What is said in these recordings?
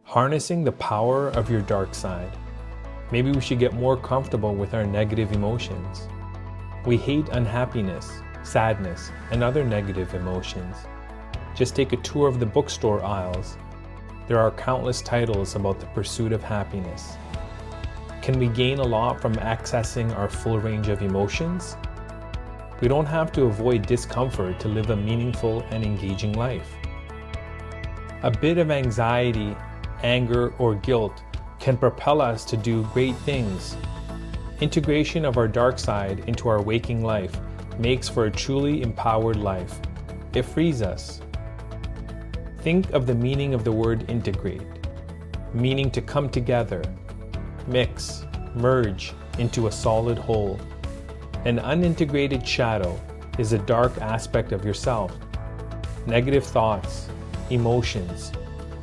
Harnessing the power of your dark side. Maybe we should get more comfortable with our negative emotions. We hate unhappiness, sadness, and other negative emotions. Just take a tour of the bookstore aisles. There are countless titles about the pursuit of happiness. Can we gain a lot from accessing our full range of emotions? We don't have to avoid discomfort to live a meaningful and engaging life. A bit of anxiety, anger, or guilt can propel us to do great things. Integration of our dark side into our waking life makes for a truly empowered life. It frees us. Think of the meaning of the word integrate, meaning to come together, mix, merge into a solid whole. An unintegrated shadow is a dark aspect of yourself. Negative thoughts, emotions,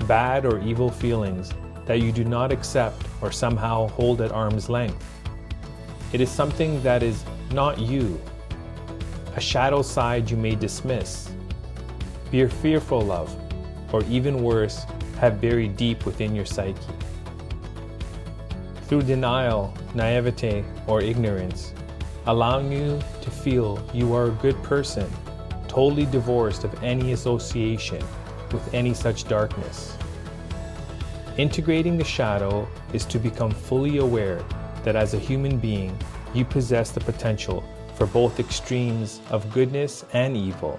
bad or evil feelings that you do not accept or somehow hold at arm's length. It is something that is not you, a shadow side you may dismiss, be fearful of, or even worse, have buried deep within your psyche. Through denial, naivete, or ignorance, allowing you to feel you are a good person, totally divorced of any association with any such darkness. Integrating the shadow is to become fully aware that as a human being, you possess the potential for both extremes of goodness and evil,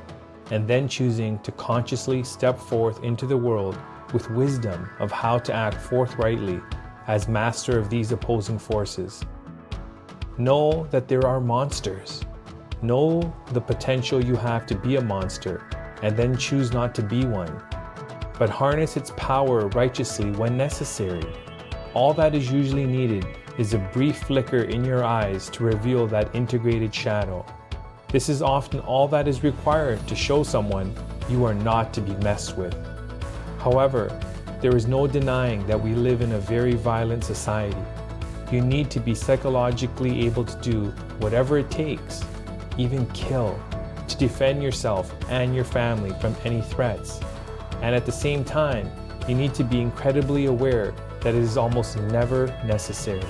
and then choosing to consciously step forth into the world with wisdom of how to act forthrightly as master of these opposing forces. Know that there are monsters. Know the potential you have to be a monster, and then choose not to be one. But harness its power righteously when necessary. All that is usually needed is a brief flicker in your eyes to reveal that integrated shadow. This is often all that is required to show someone you are not to be messed with. However, there is no denying that we live in a very violent society. You need to be psychologically able to do whatever it takes, even kill, to defend yourself and your family from any threats. And at the same time, you need to be incredibly aware that it is almost never necessary.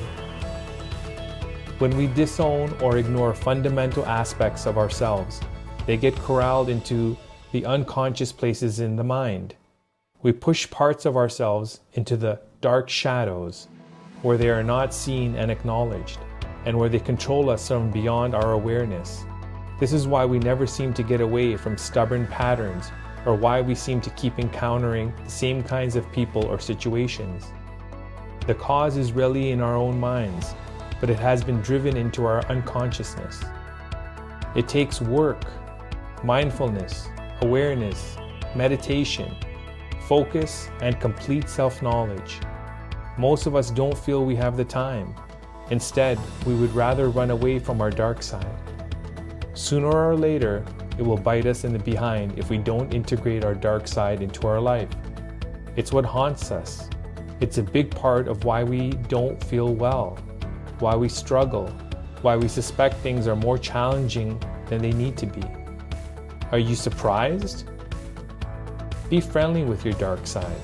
When we disown or ignore fundamental aspects of ourselves, they get corralled into the unconscious places in the mind. We push parts of ourselves into the dark shadows, where they are not seen and acknowledged, and where they control us from beyond our awareness. This is why we never seem to get away from stubborn patterns, or why we seem to keep encountering the same kinds of people or situations. The cause is really in our own minds, but it has been driven into our unconsciousness. It takes work, mindfulness, awareness, meditation, focus, and complete self-knowledge. Most of us don't feel we have the time. Instead, we would rather run away from our dark side. Sooner or later, it will bite us in the behind if we don't integrate our dark side into our life. It's what haunts us. It's a big part of why we don't feel well, why we struggle, why we suspect things are more challenging than they need to be. Are you surprised? Be friendly with your dark side.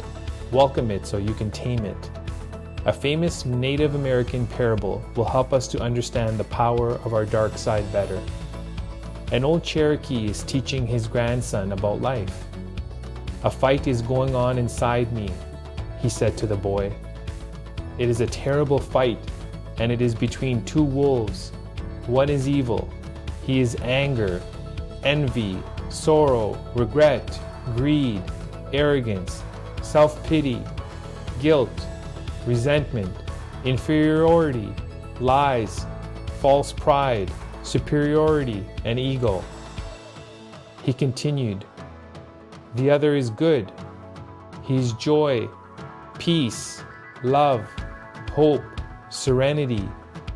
Welcome it so you can tame it. A famous Native American parable will help us to understand the power of our dark side better. An old Cherokee is teaching his grandson about life. "A fight is going on inside me," he said to the boy. "It is a terrible fight, and it is between two wolves. One is evil. He is anger, envy, sorrow, regret, greed, arrogance, self-pity, guilt, resentment, inferiority, lies, false pride, superiority, and ego." He continued, "The other is good. He is joy, peace, love, hope, serenity,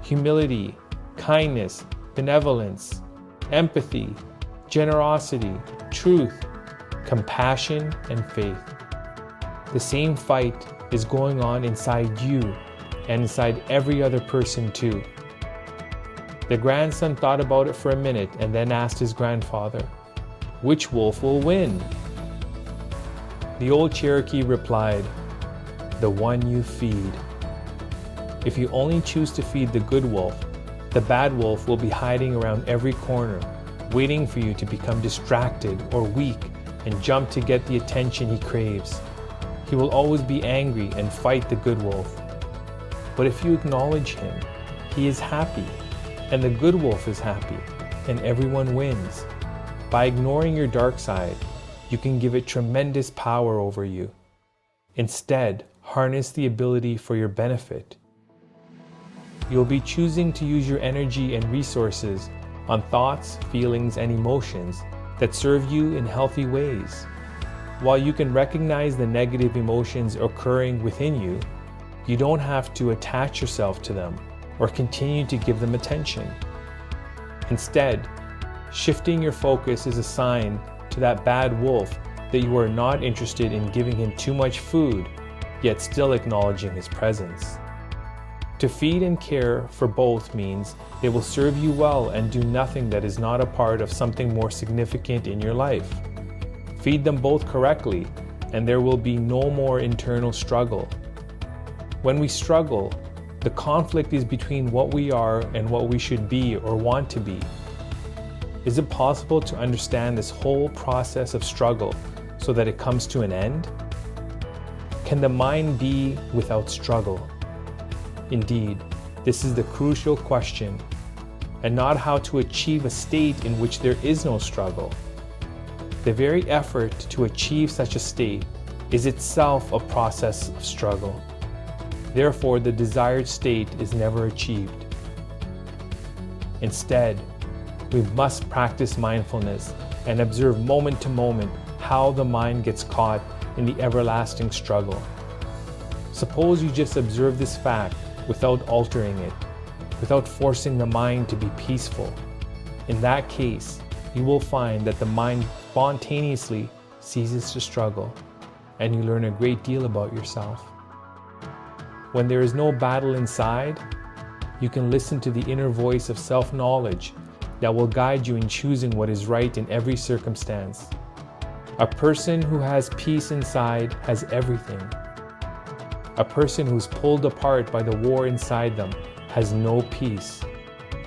humility, kindness, benevolence, empathy, generosity, truth, compassion, and faith." The same fight is going on inside you and inside every other person too. The grandson thought about it for a minute and then asked his grandfather, "Which wolf will win?" The old Cherokee replied, the one you feed. If you only choose to feed the good wolf, the bad wolf will be hiding around every corner, waiting for you to become distracted or weak and jump to get the attention he craves. He will always be angry and fight the good wolf. But if you acknowledge him, he is happy, and the good wolf is happy, and everyone wins. By ignoring your dark side, you can give it tremendous power over you. Instead, harness the ability for your benefit. You'll be choosing to use your energy and resources on thoughts, feelings, and emotions that serve you in healthy ways. While you can recognize the negative emotions occurring within you, you don't have to attach yourself to them or continue to give them attention. Instead, shifting your focus is a sign to that bad wolf that you are not interested in giving him too much food, yet still acknowledging his presence. To feed and care for both means they will serve you well and do nothing that is not a part of something more significant in your life. Feed them both correctly, and there will be no more internal struggle. When we struggle, the conflict is between what we are and what we should be or want to be. Is it possible to understand this whole process of struggle so that it comes to an end? Can the mind be without struggle? Indeed, this is the crucial question, and not how to achieve a state in which there is no struggle. The very effort to achieve such a state is itself a process of struggle. Therefore, the desired state is never achieved. Instead, we must practice mindfulness and observe moment to moment how the mind gets caught in the everlasting struggle. Suppose you just observe this fact without altering it, without forcing the mind to be peaceful. In that case, you will find that the mind spontaneously ceases to struggle, and you learn a great deal about yourself. When there is no battle inside, you can listen to the inner voice of self-knowledge that will guide you in choosing what is right in every circumstance. A person who has peace inside has everything. A person who's pulled apart by the war inside them has no peace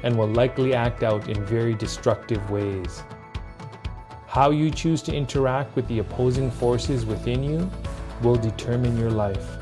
and will likely act out in very destructive ways. How you choose to interact with the opposing forces within you will determine your life.